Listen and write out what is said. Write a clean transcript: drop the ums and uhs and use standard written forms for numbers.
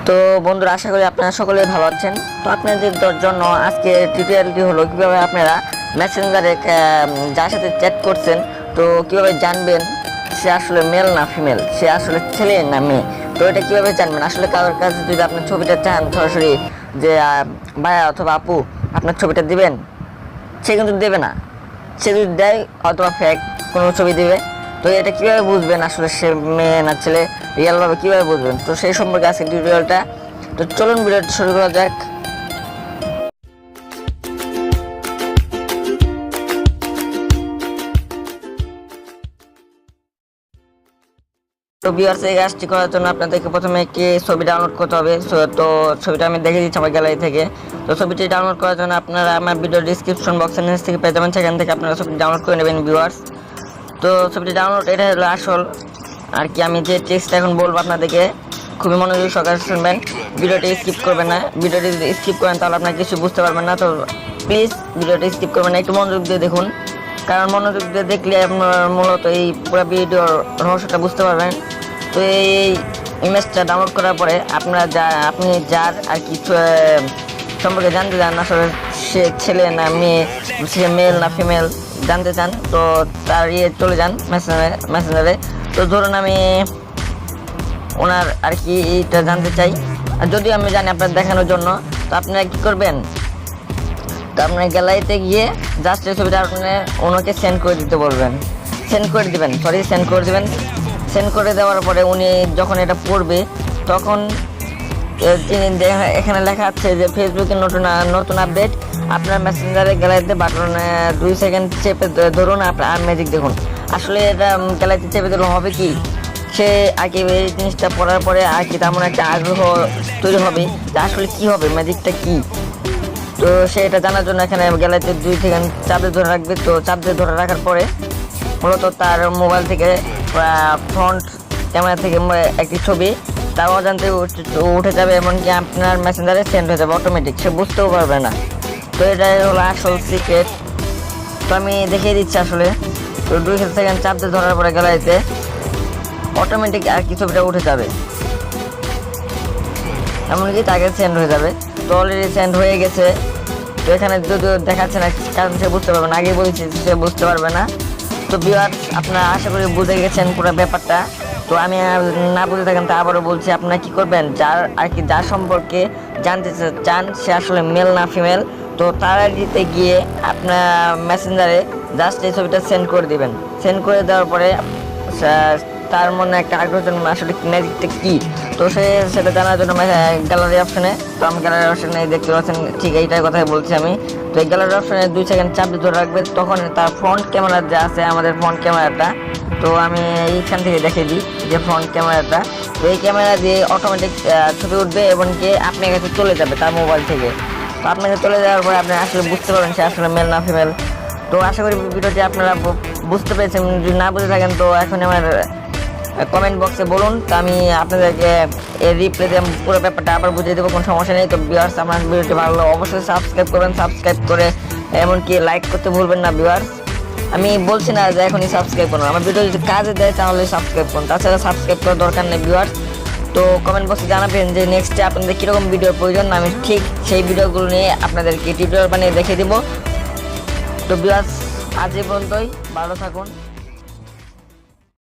তো বন্ধুরা, আশা করি আপনারা সকলেই ভালো আছেন। তো আপনাদের জন্য আজকে টিউটোরিয়ালটি হলো কিভাবে আপনারা মেসেঞ্জারে যার সাথে চ্যাট করছেন তো কিভাবে জানবেন সে আসলে মেল না ফিমেল, সে আসলে ছেলে না মেয়ে। তো এটা কিভাবে জানবেন? আসলে কারোর কাছে যদি আপনার ছবিটা চান সরাসরি যে ভাইয়া অথবা আপু আপনার ছবিটা দিবেন, সে কিন্তু দেবে না। সে যদি দেয় অথবা ফেক কোনো ছবি দেবে। তো এটা কীভাবে বুঝবেন আসলে সে মেয়ে না ছেলে, রিয়েলভাবে কীভাবে বুঝবেন? তো সেই সম্পর্কে আজকে টিউটোরিয়ালটা। তো চলুন ভিডিওটা শুরু করা যাক। তো ভিউয়ার্স, এই কাজটি করার জন্য আপনাদেরকে প্রথমে একটি ছবি ডাউনলোড করতে হবে। তো ছবিটা আমি দেখে দিচ্ছি আমার গ্যালারি থেকে। তো ছবিটি ডাউনলোড করার জন্য আপনারা আমার ভিডিও ডিসক্রিপশন বক্সের নিচ থেকে পেয়ে যাবেন, সেখান থেকে আপনারা ছবিটি ডাউনলোড করে নেবেন ভিউয়ার্স। তো ছবিটি ডাউনলোড, এটা হলো আসল আর কি। আমি যে টেক্সটটা এখন বলবো আপনাদেরকে খুবই মনোযোগ সহকারে শুনবেন, ভিডিওটি স্কিপ করবেন না। ভিডিওটি যদি স্কিপ করেন তাহলে আপনারা কিছু বুঝতে পারবেন না। তো প্লিজ ভিডিওটি স্কিপ করবেন না, একটু মনোযোগ দিয়ে দেখুন, কারণ মনোযোগ দিয়ে দেখলে আপনারা মূলত এই পুরো ভিডিওর রহস্যটা বুঝতে পারবেন। তো এই ইমেজটা ডাউনলোড করার পরে আপনি যার আর কি সম্পর্কে জানতে চান, আসলে সে ছেলে না মেয়ে, সে মেল না ফিমেল জানতে চান, তো তার চলে যান মেসেঞ্জারে। তো ধরুন আমি ওনার আর কি এইটা জানতে চাই, আর যদিও আমি জানি আপনার দেখানোর জন্য। তো আপনারা কী করবেন? তো আপনার গ্যালারিতে গিয়ে জাস্ট এই ছবিটা আপনি ওনাকে সেন্ড করে দিতে বলবেন, সেন্ড করে দেবেন। সেন্ড করে দেওয়ার পরে উনি যখন এটা পড়বে তখন তিনি এখানে লেখা আছে যে ফেসবুকের নতুন আপডেট, আপনার মেসেঞ্জারে গ্যালারিতে বাটনে 2 সেকেন্ড চেপে ধরুন আর ম্যাজিক দেখুন। আসলে এটা গ্যালারিতে চেপে ধরুন হবে কি, সে আর কি এই জিনিসটা পড়ার পরে আর কি তেমন একটা আগ্রহ তৈরি হবে যে আসলে কী হবে, ম্যাজিকটা কী। তো সে এটা জানার জন্য এখানে গ্যালারিতে 2 সেকেন্ড চাপ দিয়ে ধরে রাখবে। তো চাপ দিয়ে ধরে রাখার পরে মূলত তার মোবাইল থেকে ফ্রন্ট ক্যামেরা থেকে একটি ছবি তার অজান্তে উঠে যাবে, এমনকি আপনার মেসেঞ্জারে সেন্ড হয়ে যাবে অটোমেটিক, সে বুঝতেও পারবে না। তো এটাই হলো আসল সিক্রেট। তো আমি দেখিয়ে দিচ্ছি আসলে। তো 2 সেকেন্ড চাপ দিয়ে ধরার পরে গ্যালারিতে অটোমেটিক আর কি ছবিটা উঠে যাবে, এমনকি তাকে সেন্ড হয়ে যাবে। তো অলরেডি সেন্ড হয়ে গেছে। তো এখানে যদিও দেখাচ্ছে না, কারণ সে বুঝতে পারবে না, আগে বলেছি সে বুঝতে পারবে না। তো ভিউয়ার্স, আপনারা আশা করি বুঝে গেছেন পুরো ব্যাপারটা। তো আমি না বুঝে থাকেন তা আবারও বলছি, আপনারা কী করবেন, যার সম্পর্কে জানতে চান সে আসলে মেল না ফিমেল, তো তার আইডিতে গিয়ে আপনার মেসেঞ্জারে জাস্ট এই ছবিটা সেন্ড করে দিবেন। সেন্ড করে দেওয়ার পরে তার মনে একটা আগ্রহ জন্ম আসলে ম্যাজিকটা কী। তো সেটা জানার জন্য গ্যালারি অপশানে, তো আমি গ্যালারি অপশানে দেখতে পাচ্ছেন, ঠিক এইটাই কথাই বলছি আমি। তো এই গ্যালারি অপশানে 2 সেকেন্ড চাপ দিয়ে ধরে রাখবে, তখন তার ফ্রন্ট ক্যামেরা যে আছে আমাদের ফ্রন্ট ক্যামেরাটা, তো আমি এইখান থেকে দেখিয়ে দিই যে ফ্রন্ট ক্যামেরাটা। তো এই ক্যামেরা দিয়ে অটোমেটিক ছবি উঠবে এবং কি আপনার কাছে চলে যাবে তার মোবাইল থেকে। তো আপনাকে চলে যাওয়ার পরে আপনি আসলে বুঝতে পারবেন সে আসলে মেল না ফিমেল। তো আশা করি ভিডিওটি আপনারা বুঝতে পেরেছেন। যদি না বুঝে থাকেন তো এখন আমার কমেন্ট বক্সে বলুন, তো আমি আপনাদেরকে রিপ্লে দিয়ে পুরো ব্যাপারটা আবার বুঝিয়ে দেবো, কোনো সমস্যা নেই। তো ভিউয়ার্স, আমার ভিডিওটি ভালো লাগলে অবশ্যই সাবস্ক্রাইব করবেন, সাবস্ক্রাইব করে এমনকি লাইক করতে ভুলবেন না ভিউয়ার্স। আমি বলছি না যে এখনই সাবস্ক্রাইব করুন, আমার ভিডিও যদি কাজে দেয় তাহলে সাবস্ক্রাইব করুন, তাছাড়া সাবস্ক্রাইব করার দরকার নেই ভিউয়ার্স। তো কমেন্ট বক্সে জানাবেন যে নেক্সটে আপনাদের কীরকম ভিডিওর প্রয়োজন, আমি ঠিক সেই ভিডিওগুলো নিয়ে আপনাদেরকে টিউটোরিয়াল বানিয়ে দেখিয়ে দেবো। তো ভিউয়ার্স, আজ এই পর্যন্তই, ভালো থাকুন।